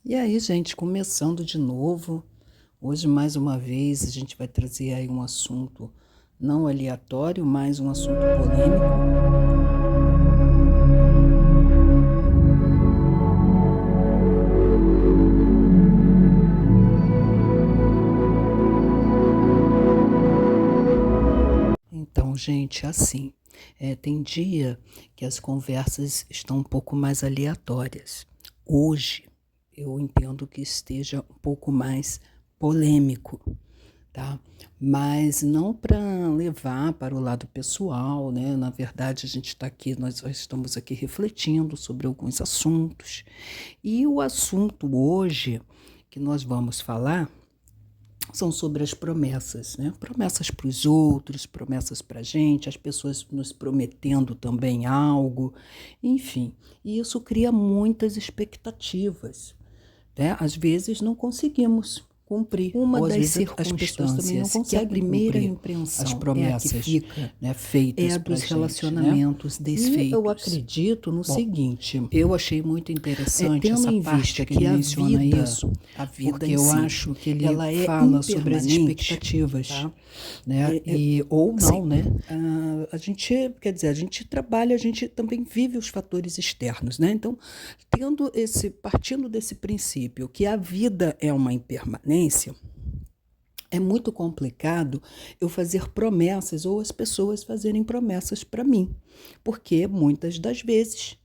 E aí, gente, começando de novo, hoje mais uma vez a gente vai trazer aí um assunto não aleatório, mas um assunto polêmico. Então, gente, assim, tem dia que as conversas estão um pouco mais aleatórias. Hoje, eu entendo que esteja um pouco mais polêmico, tá? Mas não para levar para o lado pessoal, né? Na verdade, a gente está aqui, nós estamos aqui refletindo sobre alguns assuntos. E o assunto hoje que nós vamos falar são sobre as promessas, né? Promessas para os outros, promessas para a gente, as pessoas nos prometendo também algo, enfim. E isso cria muitas expectativas, né? Às vezes não conseguimos cumprir. Uma das circunstâncias que a primeira impressão as promessas, é a que fica, né, feitas é a dos relacionamentos, né, desfeitos. E eu acredito no seguinte, eu achei muito interessante essa parte que ele menciona isso, a vida porque eu acho que ele fala sobre as expectativas, tá? Né? Ou não, né? A gente, quer dizer, a gente trabalha, a gente também vive os fatores externos, né? Então, partindo desse princípio que a vida é uma impermanência, é muito complicado eu fazer promessas ou as pessoas fazerem promessas para mim, porque muitas das vezes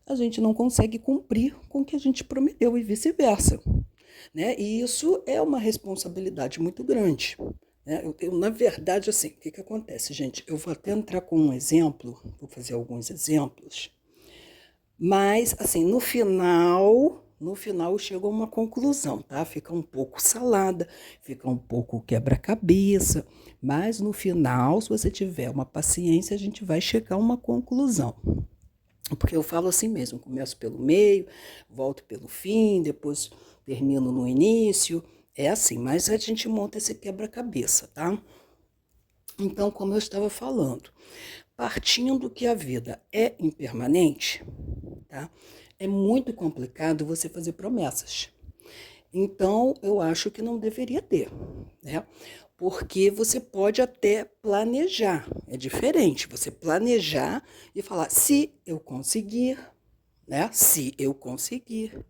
a gente não consegue cumprir com o que a gente prometeu e vice-versa, né? E isso é uma responsabilidade muito grande, né? Na verdade, assim, o que acontece, gente? Eu vou até entrar com um exemplo, vou fazer alguns exemplos, mas, assim, no final chega a uma conclusão, tá? Fica um pouco salada, fica um pouco quebra-cabeça, mas no final, se você tiver uma paciência, a gente vai chegar a uma conclusão. Porque eu falo assim mesmo, começo pelo meio, volto pelo fim, depois termino no início, é assim, mas a gente monta esse quebra-cabeça, tá? Então, como eu estava falando, partindo que a vida é impermanente, tá? É muito complicado você fazer promessas. Então, eu acho que não deveria ter, né? Porque você pode até planejar, é diferente você planejar e falar, se eu conseguir, né? Se eu conseguir,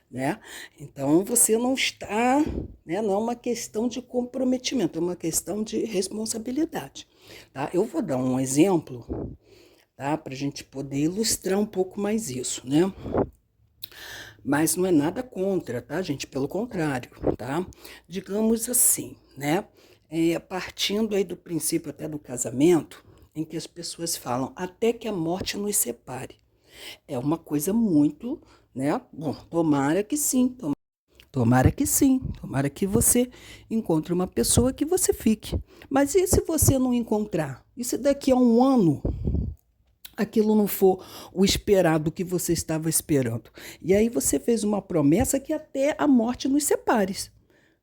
né? Então, você não está, né? Não é uma questão de comprometimento, é uma questão de responsabilidade, tá? Eu vou dar um exemplo, tá? Para a gente poder ilustrar um pouco mais isso, né? Mas não é nada contra, tá, gente? Pelo contrário, tá? Digamos assim, né? Partindo aí do princípio até do casamento, em que as pessoas falam até que a morte nos separe. É uma coisa muito, né? Bom, tomara que sim, tomara que sim, tomara que você encontre uma pessoa que você fique. Mas e se você não encontrar? E se daqui a um ano aquilo não for o esperado que você estava esperando? E aí você fez uma promessa que até a morte nos separe,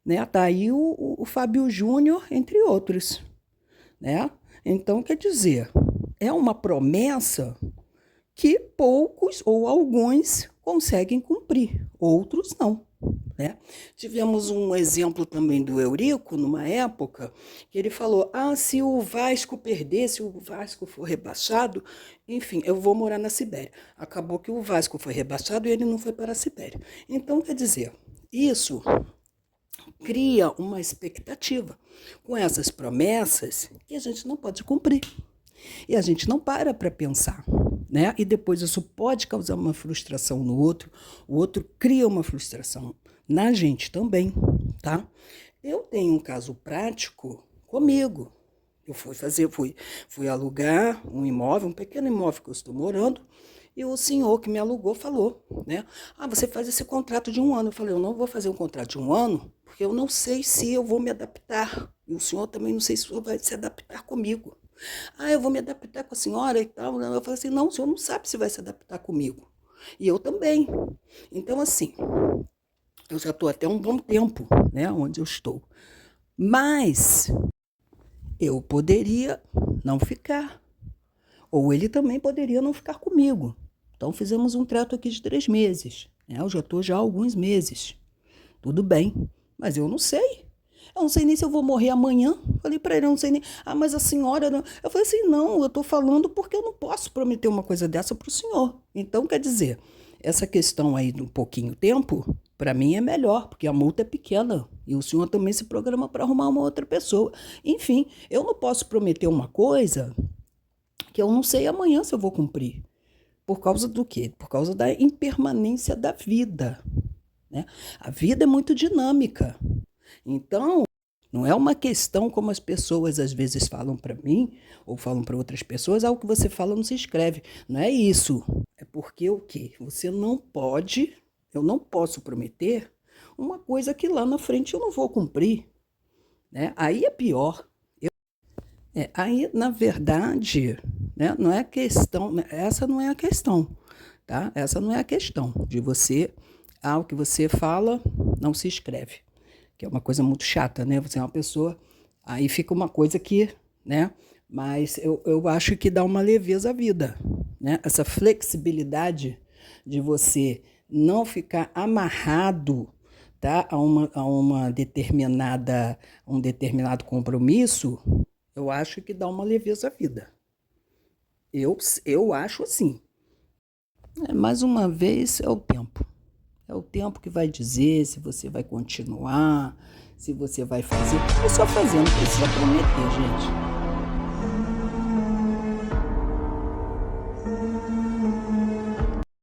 né? Tá aí o Fábio Júnior, entre outros, né? Então, quer dizer, é uma promessa que poucos ou alguns conseguem cumprir, outros não, né? Tivemos um exemplo também do Eurico, numa época, que ele falou, se o Vasco perder, se o Vasco for rebaixado, enfim, eu vou morar na Sibéria. Acabou que o Vasco foi rebaixado e ele não foi para a Sibéria. Então, quer dizer, isso cria uma expectativa com essas promessas que a gente não pode cumprir. E a gente não para pensar, né? E depois isso pode causar uma frustração no outro, o outro cria uma frustração na gente também, tá? Eu tenho um caso prático comigo. Eu fui alugar um imóvel, um pequeno imóvel que eu estou morando, e o senhor que me alugou falou, né? Você faz esse contrato de um ano. Eu falei, eu não vou fazer um contrato de um ano, porque eu não sei se eu vou me adaptar. E o senhor também não sei se o senhor vai se adaptar comigo. Eu vou me adaptar com a senhora e tal. Eu falei assim, não, o senhor não sabe se vai se adaptar comigo. E eu também. Então, assim, eu já estou até um bom tempo, né, onde eu estou. Mas eu poderia não ficar. Ou ele também poderia não ficar comigo. Então, fizemos um trato aqui de 3 meses. né? Eu já estou já há alguns meses. Tudo bem, mas eu não sei. Eu não sei nem se eu vou morrer amanhã. Falei para ele, eu não sei nem. Ah, mas a senhora. Não. Eu falei assim: não, eu estou falando porque eu não posso prometer uma coisa dessa para o senhor. Então, quer dizer, essa questão aí de um pouquinho tempo, para mim é melhor, porque a multa é pequena. E o senhor também se programa para arrumar uma outra pessoa. Enfim, eu não posso prometer uma coisa que eu não sei amanhã se eu vou cumprir. Por causa do quê? Por causa da impermanência da vida, né? A vida é muito dinâmica. Então, não é uma questão como as pessoas às vezes falam para mim ou falam para outras pessoas, o que você fala não se escreve. Não é isso. É porque o quê? Você não pode, eu não posso prometer uma coisa que lá na frente eu não vou cumprir, né? Aí é pior. Aí, na verdade, né, não é questão, essa não é a questão, tá? Essa não é a questão de você, o que você fala não se escreve, que é uma coisa muito chata, né? Você é uma pessoa, aí fica uma coisa que, né? Mas eu acho que dá uma leveza à vida, né? Essa flexibilidade de você não ficar amarrado, tá? A uma determinada, um determinado compromisso, eu acho que dá uma leveza à vida. Eu acho assim. Mais uma vez, é o tempo. É o tempo que vai dizer se você vai continuar, se você vai fazer. É só fazer, não precisa prometer, gente.